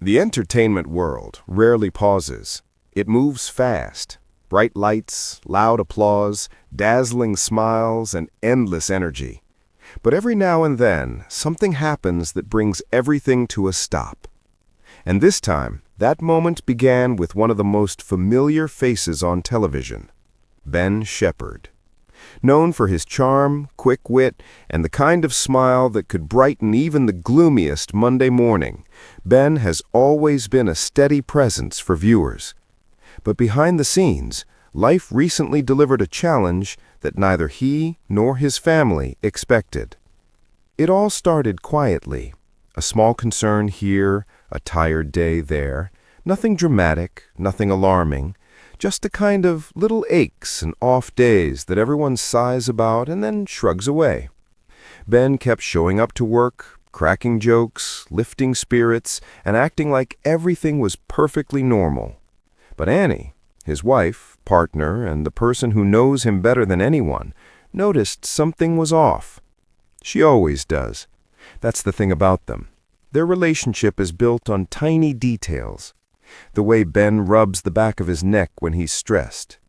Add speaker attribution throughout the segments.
Speaker 1: The entertainment world rarely pauses. It moves fast. Bright lights, loud applause, dazzling smiles, and endless energy. But every now and then, something happens that brings everything to a stop. And this time, that moment began with one of the most familiar faces on television, Ben Shephard. Known for his charm, quick wit, and the kind of smile that could brighten even the gloomiest Monday morning, Ben has always been a steady presence for viewers. But behind the scenes, life recently delivered a challenge that neither he nor his family expected. It all started quietly. A small concern here, a tired day there. Nothing dramatic, nothing alarming. Just the kind of little aches and off days that everyone sighs about and then shrugs away. Ben kept showing up to work, cracking jokes, lifting spirits, and acting like everything was perfectly normal. But Annie, his wife, partner, and the person who knows him better than anyone, noticed something was off. She always does. That's the thing about them. Their relationship is built on tiny details. The way Ben rubs the back of his neck when he's stressed.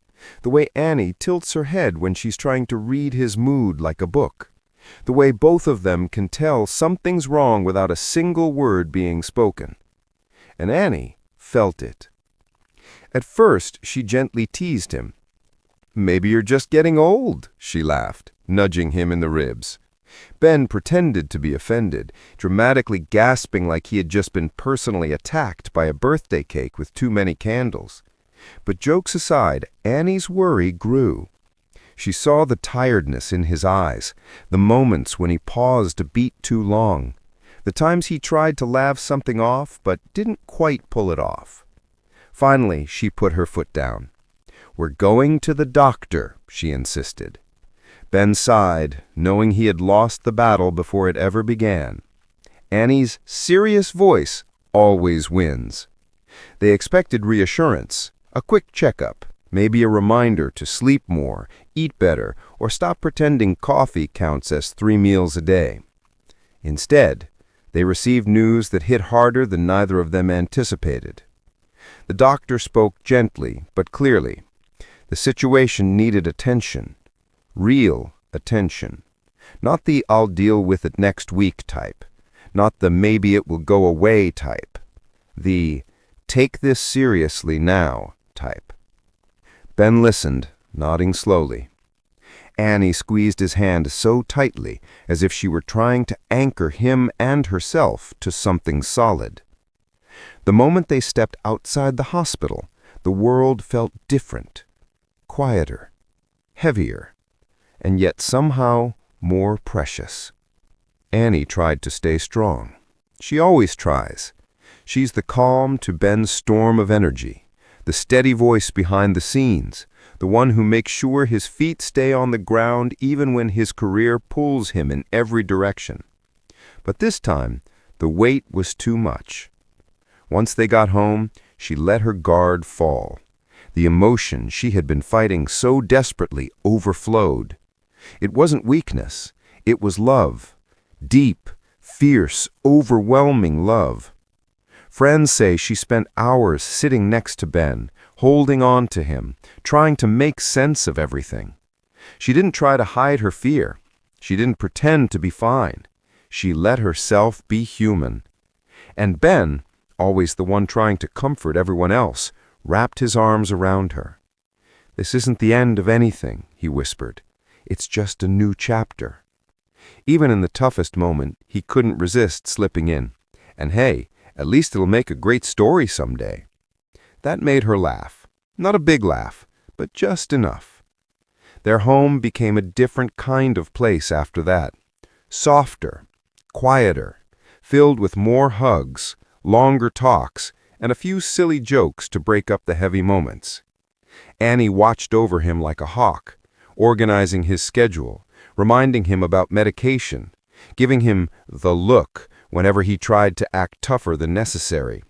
Speaker 1: The way Annie tilts her head when she's trying to read his mood like a book. The way both of them can tell something's wrong without a single word being spoken. And Annie felt it. At first, she gently teased him. "Maybe you're just getting old," she laughed, nudging him in the ribs. Ben pretended to be offended, dramatically gasping like he had just been personally attacked by a birthday cake with too many candles. But jokes aside, Annie's worry grew. She saw the tiredness in his eyes, the moments when he paused a beat too long, the times he tried to laugh something off but didn't quite pull it off. Finally, she put her foot down. "We're going to the doctor," she insisted. Ben sighed, knowing he had lost the battle before it ever began. Annie's serious voice always wins. They expected reassurance, a quick checkup, maybe a reminder to sleep more, eat better, or stop pretending coffee counts as 3 meals a day. Instead, they received news that hit harder than neither of them anticipated. The doctor spoke gently but clearly. The situation needed attention. Real attention. Not the "I'll deal with it next week" type. Not the "maybe it will go away" type. The "take this seriously now" type. Ben listened, nodding slowly. Annie squeezed his hand so tightly, as if she were trying to anchor him and herself to something solid. The moment they stepped outside the hospital, the world felt different, quieter, heavier, and yet somehow more precious. Annie tried to stay strong. She always tries. She's the calm to Ben's storm of energy, the steady voice behind the scenes, the one who makes sure his feet stay on the ground even when his career pulls him in every direction. But this time, the weight was too much. Once they got home, she let her guard fall. The emotion she had been fighting so desperately overflowed. It wasn't weakness. It was love. Deep, fierce, overwhelming love. Friends say she spent hours sitting next to Ben, holding on to him, trying to make sense of everything. She didn't try to hide her fear. She didn't pretend to be fine. She let herself be human. And Ben, always the one trying to comfort everyone else, wrapped his arms around her. "This isn't the end of anything," he whispered. "It's just a new chapter." Even in the toughest moment, he couldn't resist slipping in. "And hey, at least it'll make a great story someday." That made her laugh. Not a big laugh, but just enough. Their home became a different kind of place after that. Softer, quieter, filled with more hugs, longer talks, and a few silly jokes to break up the heavy moments. Annie watched over him like a hawk, organizing his schedule, reminding him about medication, giving him the look whenever he tried to act tougher than necessary.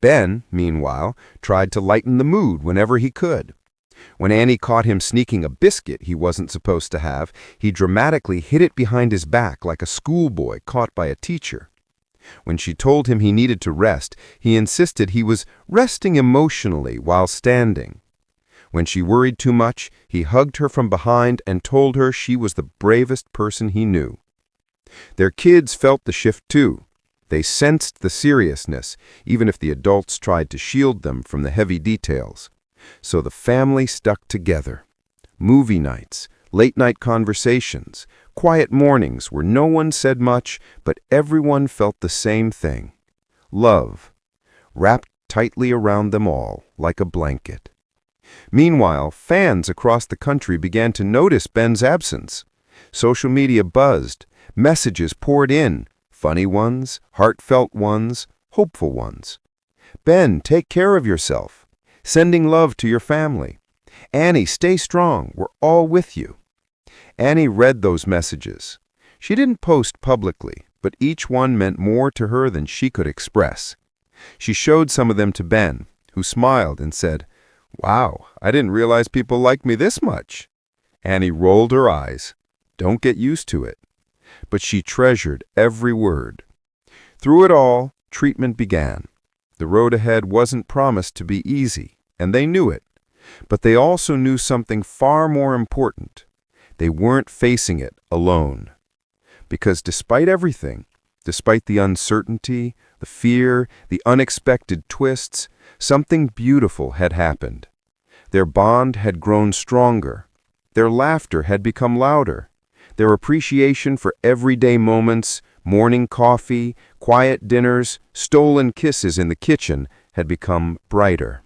Speaker 1: Ben, meanwhile, tried to lighten the mood whenever he could. When Annie caught him sneaking a biscuit he wasn't supposed to have, he dramatically hid it behind his back like a schoolboy caught by a teacher.
Speaker 2: When she told him he needed to rest, he insisted he was resting emotionally while standing. When she worried too much, he hugged her from behind and told her she was the bravest person he knew. Their kids felt the shift too. They sensed the seriousness, even if the adults tried to shield them from the heavy details. So the family stuck together. Movie nights, late-night conversations, quiet mornings where no one said much, but everyone felt the same thing. Love, wrapped tightly around them all like a blanket. Meanwhile, fans across the country began to notice Ben's absence. Social media buzzed, messages poured in, funny ones, heartfelt ones, hopeful ones. Ben, take care of yourself. Sending love to your family. Annie, stay strong. We're all with you. Annie read those messages. She didn't post publicly, but each one meant more to her than she could express. She showed some of them to Ben, who smiled and said, "Wow, I didn't realize people liked me this much." Annie rolled her eyes. "Don't get used to it." But she treasured every word. Through it all, treatment began. The road ahead wasn't promised to be easy, and they knew it. But they also knew something far more important. They weren't facing it alone. Because despite everything, despite the uncertainty, the fear, the unexpected twists, something beautiful had happened. Their bond had grown stronger. Their laughter had become louder. Their appreciation for everyday moments, morning coffee, quiet dinners, stolen kisses in the kitchen had become brighter.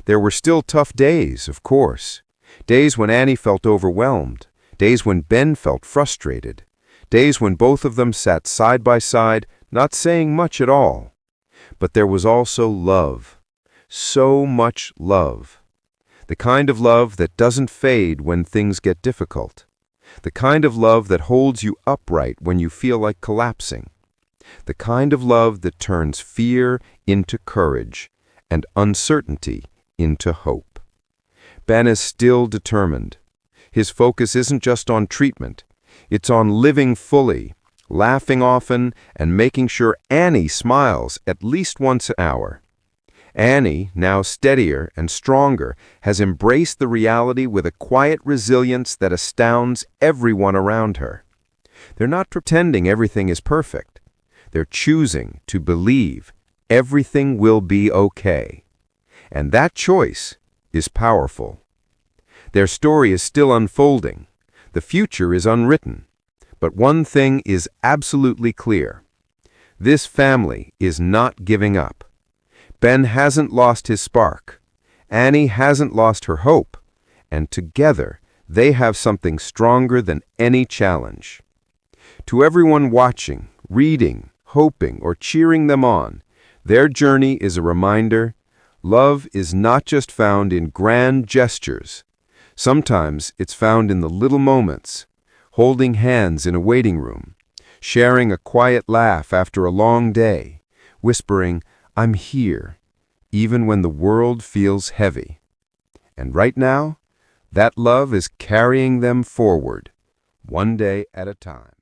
Speaker 2: There were still tough days, of course. Days when Annie felt overwhelmed. Days when Ben felt frustrated. Days when both of them sat side by side, not saying much at all. But there was also love. So much love. The kind of love that doesn't fade when things get difficult. The kind of love that holds you upright when you feel like collapsing. The kind of love that turns fear into courage and uncertainty into hope. Ben is still determined. His focus isn't just on treatment. It's on living fully, laughing often, and making sure Annie smiles at least once an hour. Annie, now steadier and stronger, has embraced the reality with a quiet resilience that astounds everyone around her. They're not pretending everything is perfect. They're choosing to believe everything will be okay. And that choice is powerful. Their story is still unfolding. The future is unwritten. But one thing is absolutely clear. This family is not giving up. Ben hasn't lost his spark. Annie hasn't lost her hope. And together, they have something stronger than any challenge. To everyone watching, reading, hoping, or cheering them on, their journey is a reminder: love is not just found in grand gestures. Sometimes it's found in the little moments, holding hands in a waiting room, sharing a quiet laugh after a long day, whispering, "I'm here," even when the world feels heavy. And right now, that love is carrying them forward, one day at a time.